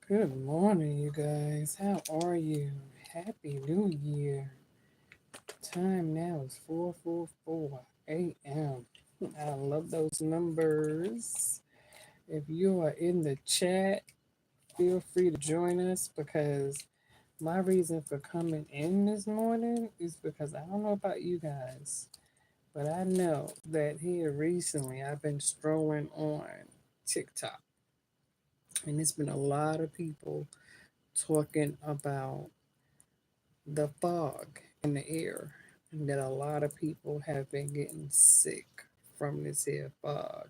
Good morning, you guys. How are you? Happy New Year. Time now is 4:44 a.m. I love those numbers. If you are in the chat, feel free to join us because my reason for coming in this morning is because I don't know about you guys, but I know that here recently I've been strolling on TikTok and there's been a lot of people talking about the fog in the air, and that a lot of people have been getting sick from this here fog,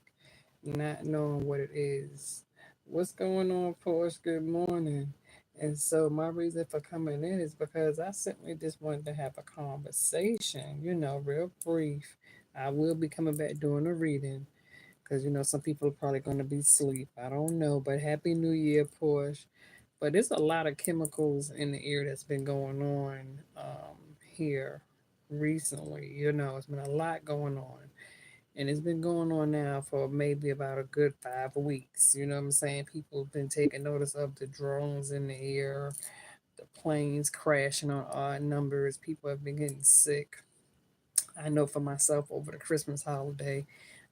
not knowing what it is. What's going on, Porsche? Good morning. And so my reason for coming in is because I simply just wanted to have a conversation, real brief. I will be coming back doing a reading because some people are probably going to be asleep. I don't know, but happy New Year, Porsche. But there's a lot of chemicals in the air that's been going on here recently. It's been a lot going on. And it's been going on now for maybe about a good 5 weeks. You know what I'm saying? People have been taking notice of the drones in the air, the planes crashing on odd numbers. People have been getting sick. I know for myself over the Christmas holiday,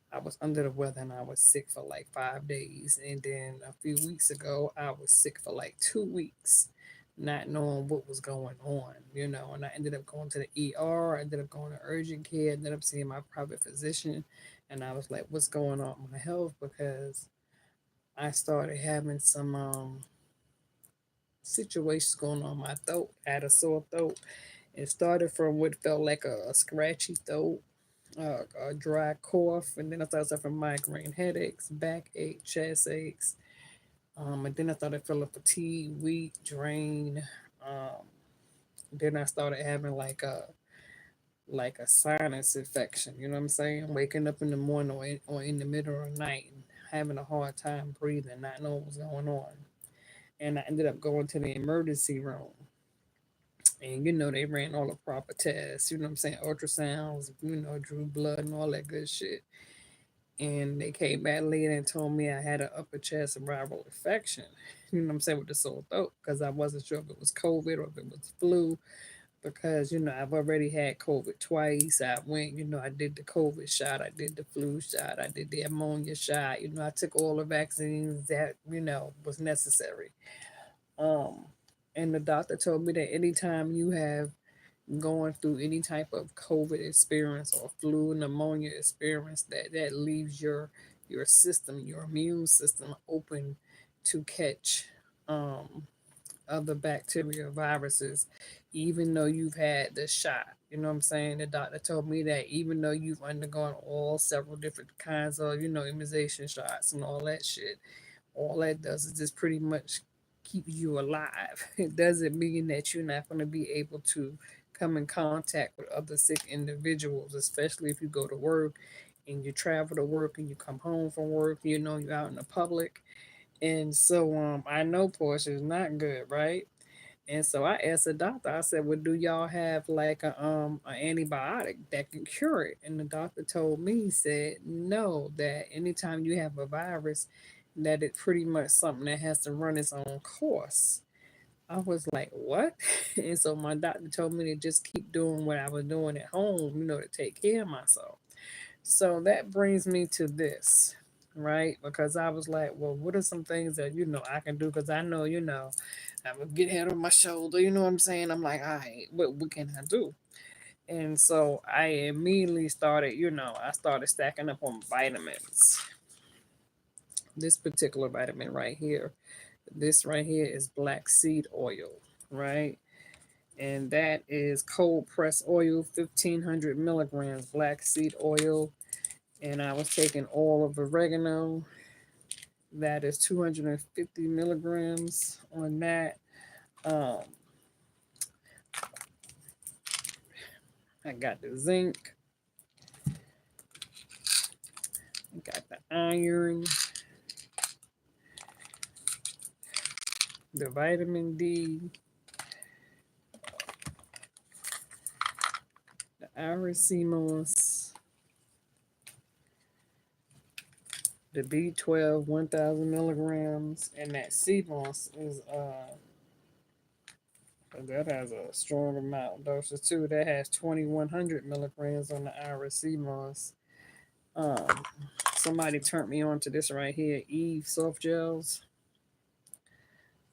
I was under the weather and I was sick for like 5 days. And then a few weeks ago, I was sick for like 2 weeks, not knowing what was going on. And I ended up going to the ER, I ended up going to urgent care, ended up seeing my private physician. And I was like, what's going on with my health? Because I started having some situations going on my throat. I had a sore throat. It started from what felt like a scratchy throat, a dry cough, and then I started suffering migraine headaches, backache, chest aches, and then I started feeling fatigue, weak, drained. Um, then I started having like a sinus infection. You know what I'm saying? Waking up in the morning or in the middle of the night and having a hard time breathing, not knowing what's going on. And I ended up going to the emergency room. And they ran all the proper tests, you know what I'm saying? Ultrasounds, drew blood and all that good shit. And they came back later and told me I had an upper chest viral infection. You know what I'm saying, with the sore throat, because I wasn't sure if it was COVID or if it was flu. Because I've already had COVID twice. I went, I did the COVID shot, I did the flu shot, I did the ammonia shot. I took all the vaccines that was necessary. Um, and the doctor told me that anytime you have going through any type of COVID experience or flu pneumonia experience, that leaves your system, your immune system, open to catch um, other bacteria, viruses, even though you've had the shot. You know what I'm saying? The doctor told me that even though you've undergone all several different kinds of immunization shots and all that shit, all that does is just pretty much keep you alive. It doesn't mean that you're not going to be able to come in contact with other sick individuals, especially if you go to work and you travel to work and you come home from work, you're out in the public. And so I know Portia is not good, right? And so I asked the doctor, I said, well, do y'all have like an antibiotic that can cure it? And the doctor told me, he said, no, that anytime you have a virus, that it's pretty much something that has to run its own course. I was like, what? And so my doctor told me to just keep doing what I was doing at home, to take care of myself. So that brings me to this, right? Because I was like, well, what are some things that, I can do? Because I know, I'm going to get head on my shoulder. You know what I'm saying? I'm like, all right, what can I do? And so I immediately started, I started stacking up on vitamins. This particular vitamin right here, this right here is black seed oil, right? And that is cold pressed oil, 1,500 milligrams black seed oil. And I was taking oil of oregano, that is 250 milligrams on that. Um, I got the zinc, I got the iron, the vitamin D, the iracemos, The B12, 1,000 milligrams, and that sea moss is that has a strong amount dosage too. That has 2,100 milligrams on the Iris sea moss. Um, Somebody turned me on to this right here, Eve soft gels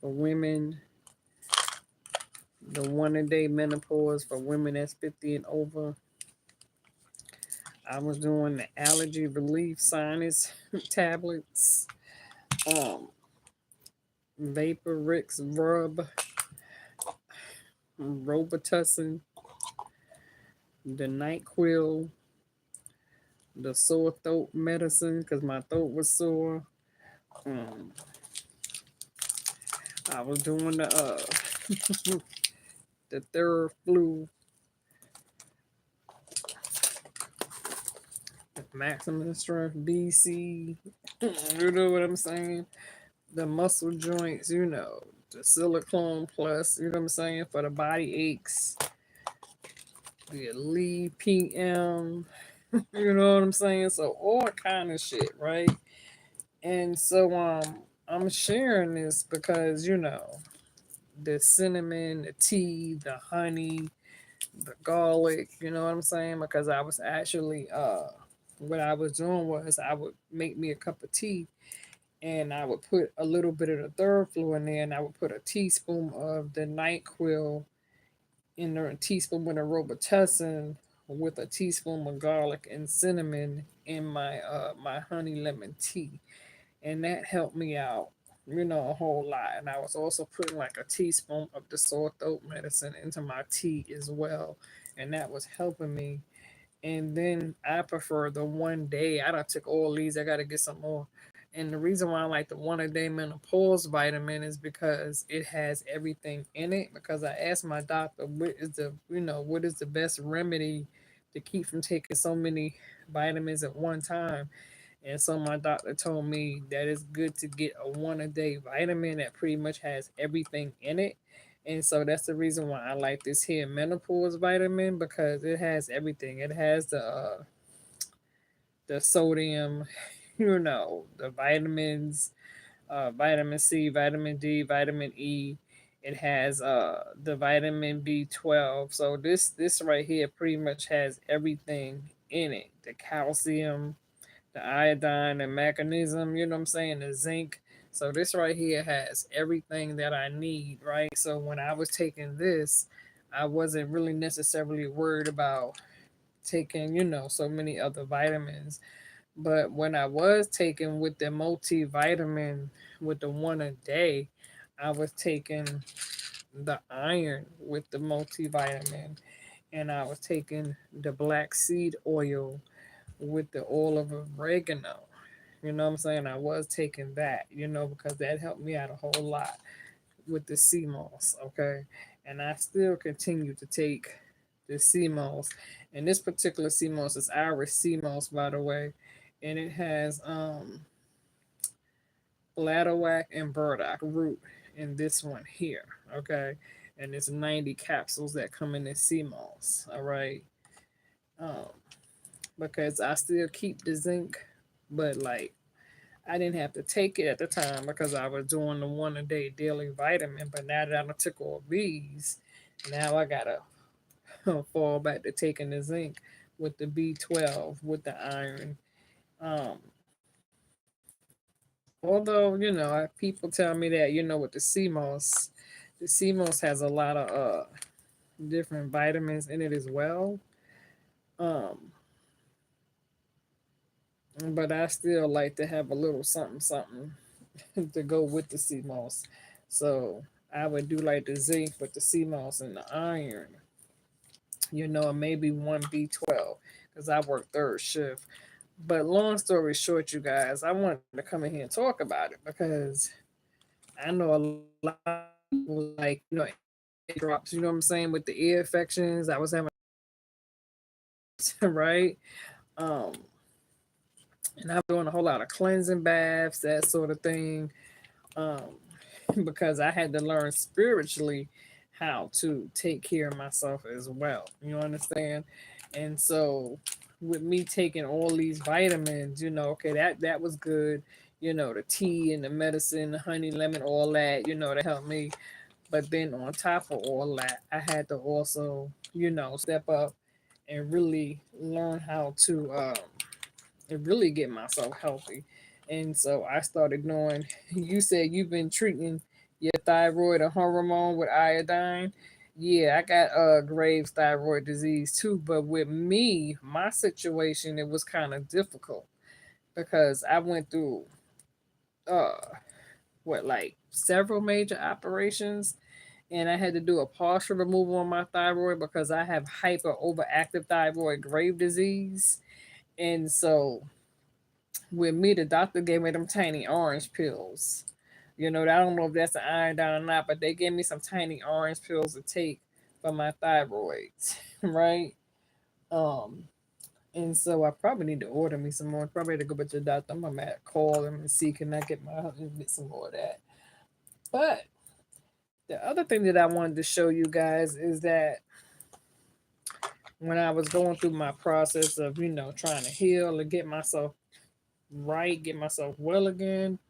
for women. The 1 a day menopause for women that's 50 and over. I was doing the allergy relief sinus tablets. Um, Vapor Rix rub, Robitussin, the NyQuil, the sore throat medicine because my throat was sore. Um, I was doing the Theraflu, maximum strength BC. You know what I'm saying? The muscle joints, the silicone plus, you know what I'm saying, for the body aches, the Elite PM, you know what I'm saying? So all kind of shit, right? And so I'm sharing this because, the cinnamon, the tea, the honey, the garlic, you know what I'm saying? Because I was actually what I was doing was I would make me a cup of tea and I would put a little bit of the Theraflu in there, and I would put a teaspoon of the NyQuil in there, a teaspoon with a Robitussin, with a teaspoon of garlic and cinnamon in my honey lemon tea, and that helped me out, a whole lot. And I was also putting like a teaspoon of the sore throat medicine into my tea as well, and that was helping me. And then I prefer the 1 day. I don't took all these. I got to get some more. And the reason why I like the 1 a day menopause vitamin is because it has everything in it. Because I asked my doctor what is the best remedy to keep from taking so many vitamins at one time. And so my doctor told me that it's good to get a 1 a day vitamin that pretty much has everything in it. And so that's the reason why I like this here menopause vitamin because it has everything. It has the sodium, the vitamins, vitamin C, vitamin D, vitamin E. It has the vitamin B12. So this right here pretty much has everything in it. The calcium, the iodine, the magnesium, you know what I'm saying, the zinc. So this right here has everything that I need, right? So when I was taking this, I wasn't really necessarily worried about taking, so many other vitamins. But when I was taking with the multivitamin with the 1 a day, I was taking the iron with the multivitamin, and I was taking the black seed oil with the oil of oregano. You know what I'm saying? I was taking that, because that helped me out a whole lot with the sea moss, okay? And I still continue to take the sea moss. And this particular sea moss is Irish sea moss, by the way. And it has bladderwhack and burdock root in this one here, okay? And it's 90 capsules that come in this sea moss, all right? Um, because I still keep the zinc, but like I didn't have to take it at the time because I was doing the 1 a day daily vitamin. But now that I took all these, now I gotta fall back to taking the zinc with the B12 with the iron. Um, Although people tell me that with the CMOS has a lot of different vitamins in it as well. Um, but I still like to have a little something something to go with the sea moss. So I would do like the zinc with the sea moss and the iron, and maybe one B12 because I work third shift. But long story short, you guys, I wanted to come in here and talk about it because I know a lot of people like, drops, you know what I'm saying, with the ear infections. I was having, right? Um, and I'm doing a whole lot of cleansing baths, that sort of thing. Um, because I had to learn spiritually how to take care of myself as well. You understand? And so with me taking all these vitamins, okay, that was good. The tea and the medicine, the honey, lemon, all that, to help me. But then on top of all that, I had to also, step up and really learn how to and really get myself healthy. And so I started knowing, you said you've been treating your thyroid or hormone with iodine. Yeah, I got Graves' thyroid disease too, but with me, my situation, it was kind of difficult because I went through uh like several major operations, and I had to do a partial removal on my thyroid because I have hyper overactive thyroid Graves' disease. And so with me, the doctor gave me them tiny orange pills. I don't know if that's an iodine or not, but they gave me some tiny orange pills to take for my thyroid, right? Um, and so I probably need to order me some more. Probably to go back to the doctor. I'm gonna call them and see can I get some more of that. But the other thing that I wanted to show you guys is that when I was going through my process of trying to heal and get myself right, get myself well again,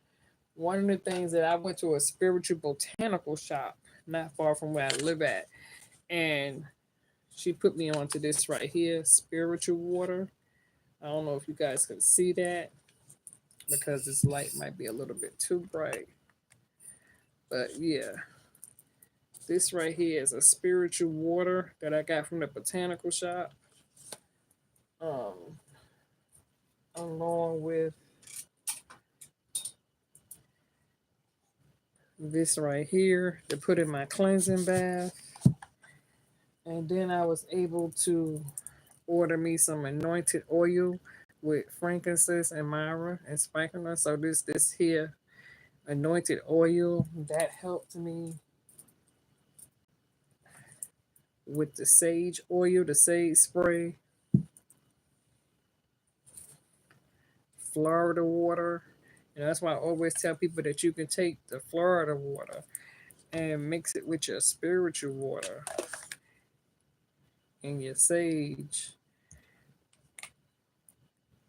one of the things that I went to a spiritual botanical shop not far from where I live at, and she put me onto this right here, spiritual water. I don't know if you guys can see that because this light might be a little bit too bright, but yeah, this right here is a spiritual water that I got from the botanical shop, um, along with this right here to put in my cleansing bath. And then I was able to order me some anointed oil with frankincense and myrrh and spikenard. So this here anointed oil that helped me with the sage oil, the sage spray, Florida water. That's why I always tell people that you can take the Florida water and mix it with your spiritual water and your sage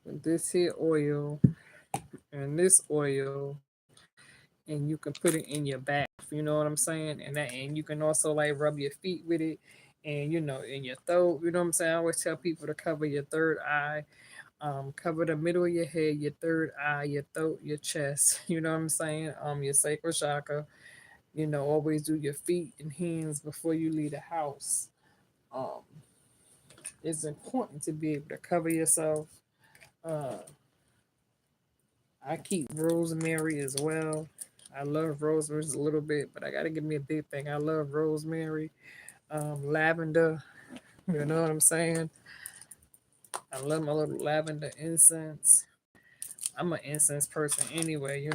with this here oil and this oil, and you can put it in your bath. You know what I'm saying? And you can also like rub your feet with it, and in your throat. You know what I'm saying? I always tell people to cover your third eye, cover the middle of your head, your third eye, your throat, your chest. You know what I'm saying? Your sacral chakra. Always do your feet and hands before you leave the house. Um, it's important to be able to cover yourself. Uh, I keep rosemary as well. I love rosemary a little bit, but I gotta give me a big thing. I love rosemary, lavender. You know what I'm saying? I love my little lavender incense. I'm an incense person anyway.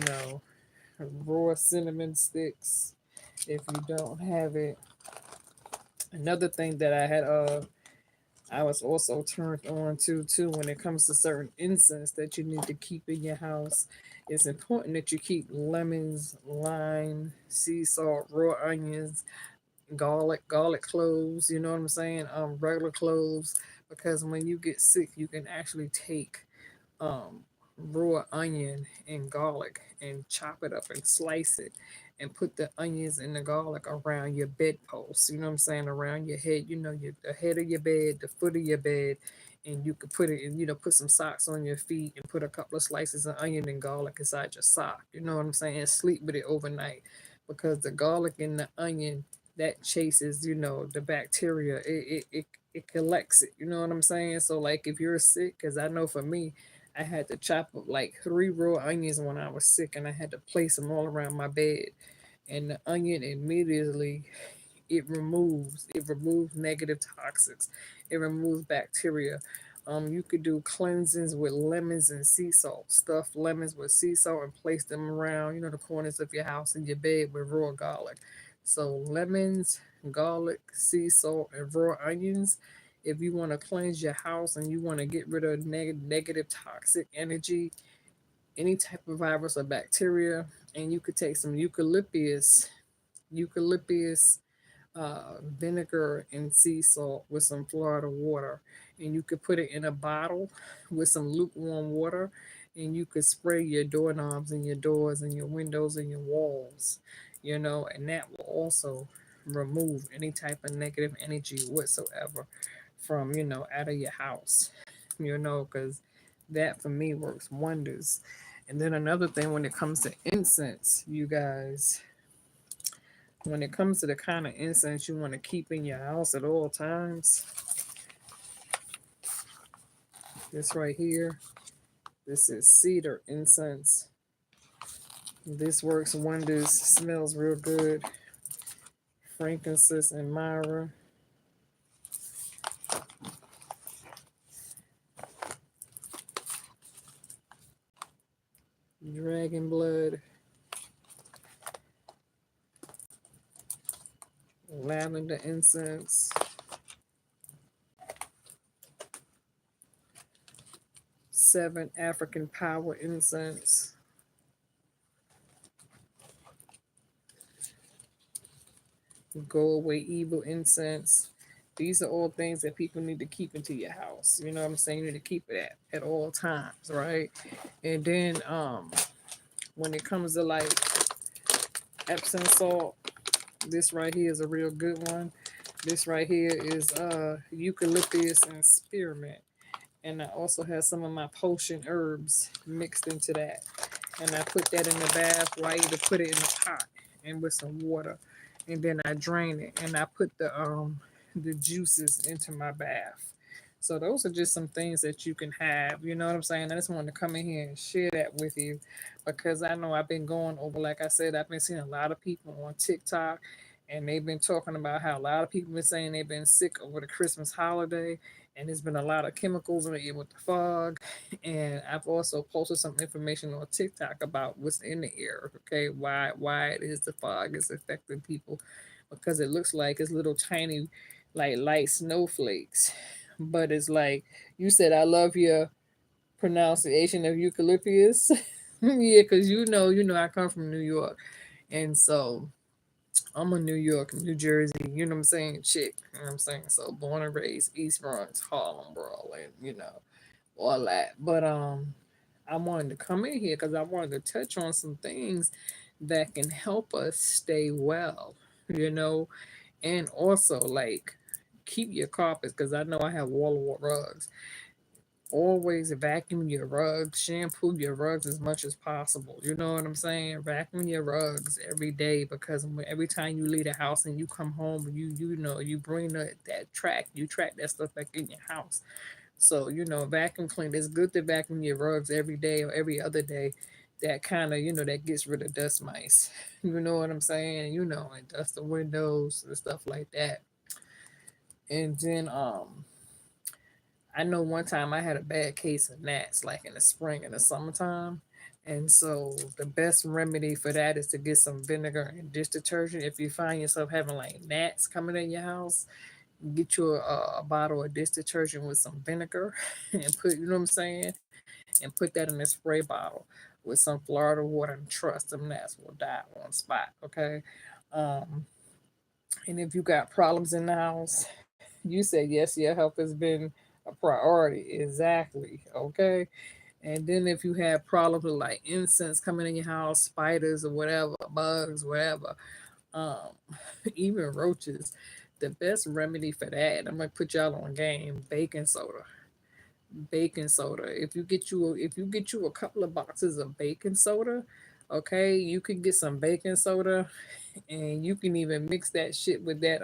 Raw cinnamon sticks. If you don't have it, another thing that I was also turned on to too when it comes to certain incense that you need to keep in your house. It's important that you keep lemons, lime, sea salt, raw onions, garlic cloves, you know what I'm saying? Regular cloves, because when you get sick, you can actually take um raw onion and garlic and chop it up and slice it and put the onions and the garlic around your bedpost, you know what I'm saying, around your head, the head of your bed, the foot of your bed, and you could put it in, put some socks on your feet and put a couple of slices of onion and garlic inside your sock, you know what I'm saying, and sleep with it overnight, because the garlic and the onion, that chases, the bacteria. It collects it, you know what I'm saying? So like if you're sick, because I know for me, I had to chop up like 3 raw onions when I was sick, and I had to place them all around my bed. And the onion immediately, it removes negative toxics, it removes bacteria. You could do cleansings with lemons and sea salt. Stuff lemons with sea salt and place them around, the corners of your house and your bed with raw garlic. So lemons, garlic, sea salt, and raw onions. If you want to cleanse your house and you want to get rid of negative toxic energy, any type of virus or bacteria, and you could take some eucalyptus vinegar and sea salt with some Florida water, and you could put it in a bottle with some lukewarm water, and you could spray your doorknobs and your doors and your windows and your walls, and that will also remove any type of negative energy whatsoever from out of your house, because that for me works wonders. And then another thing, when it comes to incense, you guys, when it comes to the kind of incense you want to keep in your house at all times, this right here, this is cedar incense. This works wonders, smells real good. Frankincense and myrrh. Dragon blood. Lavender incense. Seven African power incense. Go away evil incense. These are all things that people need to keep into your house. You know what I'm saying? You need to keep it at all times, right? And then when it comes to like Epsom salt, this right here is a real good one. This right here is eucalyptus and spearmint. And I also have some of my potion herbs mixed into that. And I put that in the bath, or I either put it in a pot and with some water. And then I drain it and I put the juices into my bath. So those are just some things that you can have. You know what I'm saying? I just wanted to come in here and share that with you because I know I've been going over, like I said, I've been seeing a lot of people on TikTok and they've been talking about how a lot of people been saying they've been sick over the Christmas holiday, and there's been a lot of chemicals in the air with the fog. And I've also posted some information on TikTok about what's in the air, okay, why it is the fog is affecting people, because it looks like it's little tiny like light snowflakes. But it's like you said, I love your pronunciation of eucalyptus. Yeah, because I come from New York, and so I'm a New York, New Jersey, you know what I'm saying, chick, you know what I'm saying? So born and raised East Bronx, Harlem, Brooklyn, all that. But I wanted to come in here because I wanted to touch on some things that can help us stay well, you know, and also like keep your carpets, because I know I have wall rugs. Always vacuum your rugs, shampoo your rugs as much as possible. You know what I'm saying? Vacuum your rugs every day, because every time you leave the house and you come home, you bring that track, you track that stuff back in your house. So vacuum clean. It's good to vacuum your rugs every day or every other day. That kind of that gets rid of dust mice. You know what I'm saying? And dust the windows and stuff like that. And then I know one time I had a bad case of gnats, like in the spring and the summertime. And so the best remedy for that is to get some vinegar and dish detergent. If you find yourself having like gnats coming in your house, get you a bottle of dish detergent with some vinegar and put, you know what I'm saying? And put that in a spray bottle with some Florida water, and trust them gnats will die on spot, okay? Um, and if you got problems in the house, you said yes, your health has been a priority. Exactly. Okay. And then if you have problems with like incense coming in your house, spiders or whatever, bugs, whatever, um, even roaches, the best remedy for that, I'm gonna put y'all on game, baking soda. Baking soda. If you get you a couple of boxes of baking soda, okay, you can get some baking soda, and you can even mix that shit with that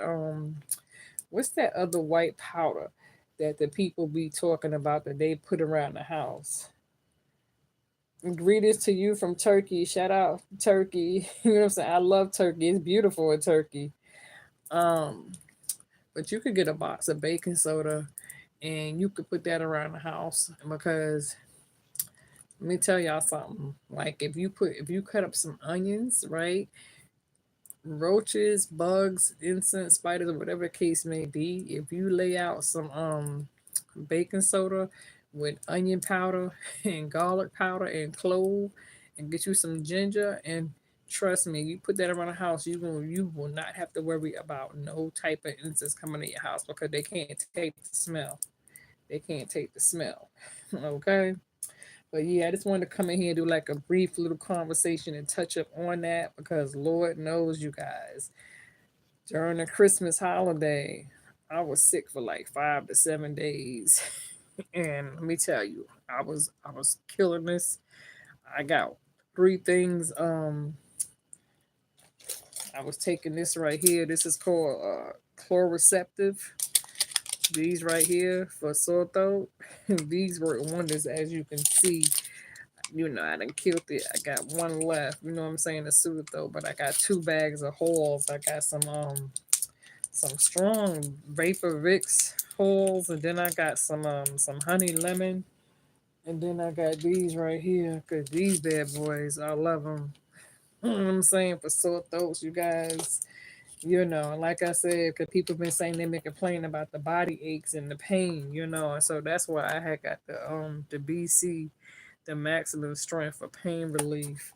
what's that other white powder that the people be talking about that they put around the house? Greetings to you from Turkey. Shout out Turkey. You know what I'm saying? I love Turkey. It's beautiful in Turkey. Um, but you could get a box of baking soda and you could put that around the house, because let me tell y'all something. Like if you cut up some onions, right? Roaches, bugs, insects, spiders, or whatever the case may be, if you lay out some baking soda with onion powder and garlic powder and clove, and get you some ginger and Trust me, you put that around the house, you will not have to worry about no type of insects coming in your house because they can't take the smell. They can't take the smell. Okay. But yeah, I just wanted to come in here and do like a brief little conversation and touch up on that because Lord knows you guys, during the Christmas holiday, I was sick for like 5 to 7 days. And let me tell you, I was killing this. I got three things. I was taking this right here. This is called chloroceptive. These right here for sore throat. These work wonders, as you can see. I done killed it. I got one left. You know what I'm saying? The Sudafed, but I got 2 bags of Halls. I got some strong Vapor Vicks Halls, and then I got some honey lemon, and then I got these right here. Cause these bad boys, I love them. You know what I'm saying, for sore throats, you guys. Like I said, because people been saying they been complaining about the body aches and the pain, and so that's why I had got the BC, the maximum strength for pain relief,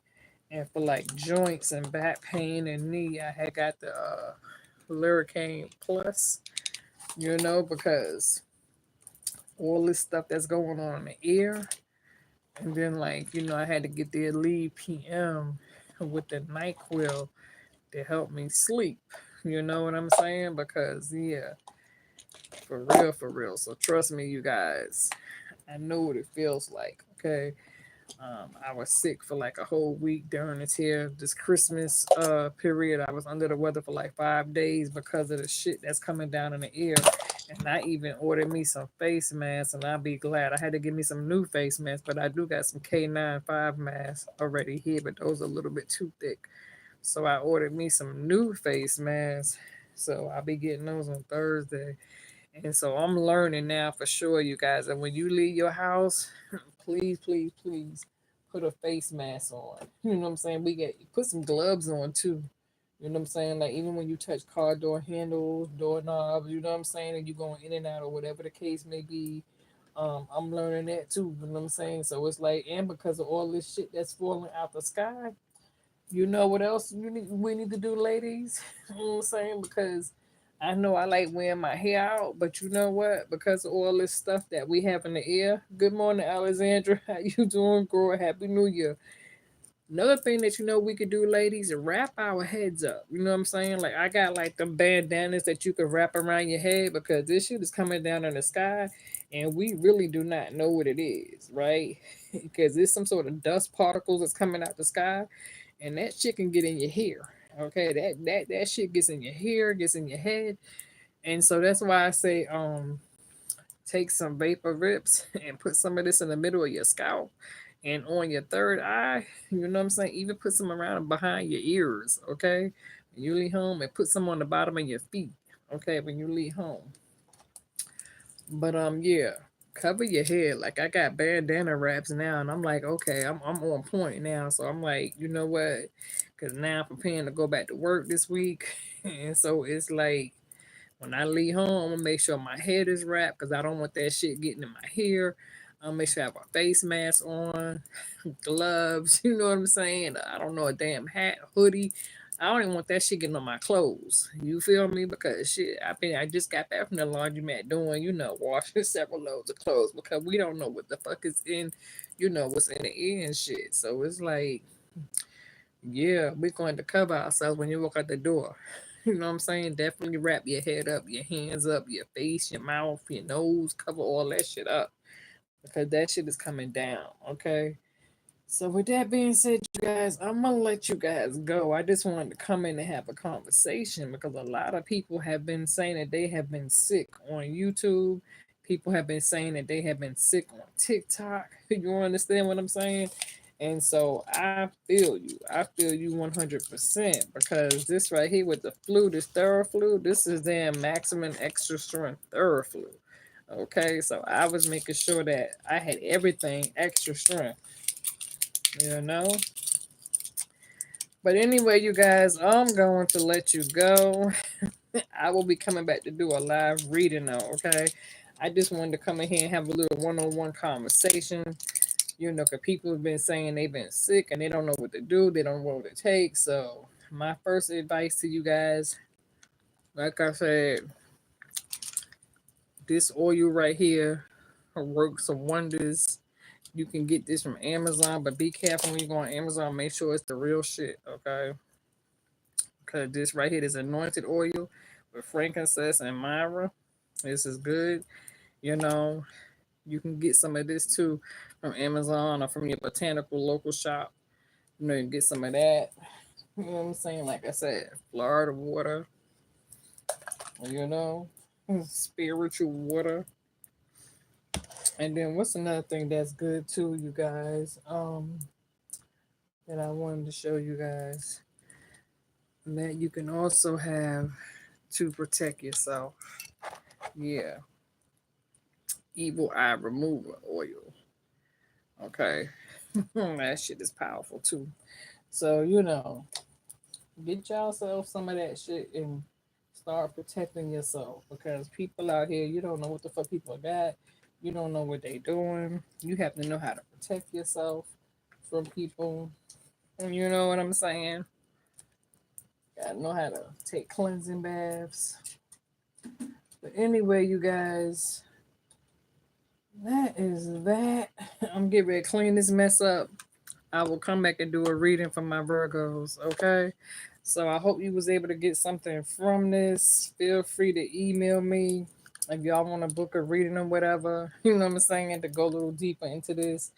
and for like joints and back pain and knee, I had got the Luricane Plus, because all this stuff that's going on in the ear, and then I had to get the Aleve PM with the NyQuil to help me sleep. You know what I'm saying? Because yeah, for real. So trust me, you guys. I know what it feels like. Okay. I was sick for like a whole week during this Christmas period. I was under the weather for like 5 days because of the shit that's coming down in the ear. And I even ordered me some face masks, and I'll be glad. I had to get me some new face masks, but I do got some K95 masks already here, but those are a little bit too thick. So I ordered me some new face masks. So I'll be getting those on Thursday. And so I'm learning now for sure, you guys. And when you leave your house, please, please, please put a face mask on. You know what I'm saying? Put some gloves on too. You know what I'm saying? Like even when you touch car door handles, doorknobs, you know what I'm saying, and you going in and out or whatever the case may be. I'm learning that too. You know what I'm saying? So it's like, and because of all this shit that's falling out the sky, you know what else we need to do, ladies? You know what I'm saying? Because I know I like wearing my hair out, but you know what? Because of all this stuff that we have in the air. Good morning, Alexandra. How you doing, girl? Happy New Year. Another thing that we could do, ladies, is wrap our heads up. You know what I'm saying? Like I got like the bandanas that you could wrap around your head because this shit is coming down in the sky, and we really do not know what it is, right? Because it's some sort of dust particles that's coming out the sky, and that shit can get in your hair. Okay, that shit gets in your hair, gets in your head, and so that's why I say take some vapor rips and put some of this in the middle of your scalp and on your third eye. You know what I'm saying? Even put some around behind your ears. Okay, when you leave home, and put some on the bottom of your feet. Okay, when you leave home. But yeah, cover your head. Like I got bandana wraps now, and I'm like, okay, I'm on point now. So I'm like, you know what? Because now I'm preparing to go back to work this week, and so it's like when I leave home, I'm gonna make sure my head is wrapped because I don't want that shit getting in my hair. I'll make sure I have a face mask on, gloves. You know what I'm saying? I don't know, a damn hat, hoodie. I don't even want that shit getting on my clothes. You feel me? Because shit, I just got back from the laundromat doing, washing several loads of clothes because we don't know what the fuck is in, what's in the ear and shit. So it's like, yeah, we're going to cover ourselves when you walk out the door. You know what I'm saying? Definitely wrap your head up, your hands up, your face, your mouth, your nose, cover all that shit up because that shit is coming down. Okay. So with that being said, you guys, I'm gonna let you guys go. I just wanted to come in and have a conversation because a lot of people have been saying that they have been sick on YouTube. People have been saying that they have been sick on TikTok. You understand what I'm saying? And so I feel you. I feel you 100% because this right here with the flu, this Theraflu, this is damn maximum extra strength Theraflu. Okay, so I was making sure that I had everything extra strength, you know. But anyway, you guys, I'm going to let you go. I will be coming back to do a live reading though, okay? I just wanted to come in here and have a little one-on-one conversation. You know, because people have been saying they've been sick and they don't know what to do, they don't know what to take. So, my first advice to you guys, like I said, this oil right here works some wonders. You can get this from Amazon, but be careful when you go on Amazon. Make sure it's the real shit, okay? Because this right here is anointed oil with frankincense and myrrh. This is good. You know, you can get some of this too from Amazon or from your botanical local shop. You know, you can get some of that. You know what I'm saying? Like I said, Florida water, you know, spiritual water. And then what's another thing that's good too, you guys? That I wanted to show you guys that you can also have to protect yourself. Yeah, evil eye remover oil. Okay, that shit is powerful too. So you know, get yourself some of that shit and start protecting yourself because people out here, you don't know what the fuck people got. You don't know what they doing. You have to know how to protect yourself from people. And you know what I'm saying? Gotta know how to take cleansing baths. But anyway, you guys, that is that. I'm getting ready to clean this mess up. I will come back and do a reading for my Virgos, okay? So I hope you was able to get something from this. Feel free to email me if y'all want to book a reading or whatever. You know what I'm saying? To go a little deeper into this.